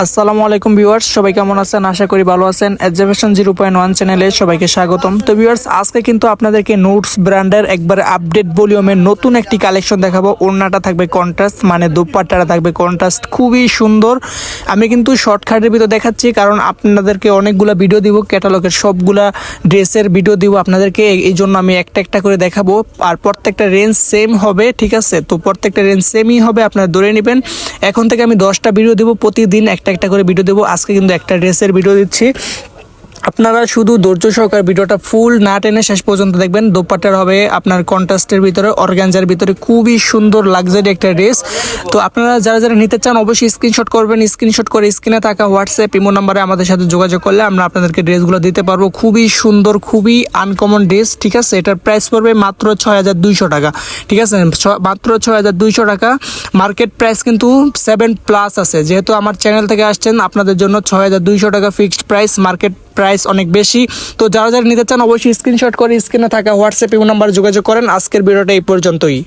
আসসালামু আলাইকুম ভিউয়ার্স, সবাই কেমন আছেন? আশা করি ভালো আছেন। এডুকেশন 0.1 চ্যানেলে সবাইকে স্বাগতম। তো ভিউয়ার্স, আজকে কিন্তু আপনাদেরকে নোটস ব্র্যান্ডের একবার আপডেট ভলিউমের নতুন একটি কালেকশন দেখাবো। ওড়নাটা থাকবে কন্ট্রাস্ট, মানে দোপাট্টাটা থাকবে কন্ট্রাস্ট, খুবই সুন্দর। আমি কিন্তু শর্টকাটের ভিতর দেখাচ্ছি, কারণ আপনাদেরকে অনেকগুলো ভিডিও দিব, ক্যাটালগের সবগুলা ড্রেসের ভিডিও দিব আপনাদেরকে, এই জন্য আমি একটা একটা করে দেখাবো। আর প্রত্যেকটা রেঞ্জ সেম হবে, ঠিক আছে? তো প্রত্যেকটা রেঞ্জ সেমই হবে, আপনারা ধরে নেবেন। এখন থেকে আমি 10টা ভিডিও দেবো, প্রতিদিন একটা একটা করে ভিডিও দেবো। আজকে কিন্তু একটা ড্রেসের ভিডিও দিচ্ছি। আপনারা শুধু ধৈর্য সহকারে ভিডিওটা ফুল না টেনে শেষ পর্যন্ত দেখবেন। দোপাট্টার হবে আপনার কন্ট্রাস্টের ভিতরে, অর্গানজার ভিতরে, খুবই সুন্দর লাক্সারি একটা ড্রেস। তো আপনারা যারা যারা নিতে চান অবশ্যই স্ক্রিনশট করবেন। স্ক্রিনশট করে স্ক্রিনে থাকা হোয়াটসঅ্যাপ ইমো নাম্বারে আমাদের সাথে যোগাযোগ করলে আমরা আপনাদেরকে ড্রেসগুলো দিতে পারবো। খুবই সুন্দর, খুবই আনকমন ড্রেস, ঠিক আছে? এটার প্রাইস পড়বে মাত্র 6200 টাকা, ঠিক আছে? মাত্র 6200 টাকা। মার্কেট প্রাইস কিন্তু 7+ আছে। যেহেতু আমার চ্যানেল থেকে আসছেন, আপনাদের জন্য 6200 টাকা ফিক্সড প্রাইস। মার্কেট প্রাইস অনেক বেশি। তো যারা যারা নিতে চান অবশ্যই স্ক্রিনশট করে স্ক্রিনে থাকা হোয়াটসঅ্যাপ ইমো নাম্বার যোগাযোগ করেন। আজকের ভিডিওটা এই পর্যন্তই।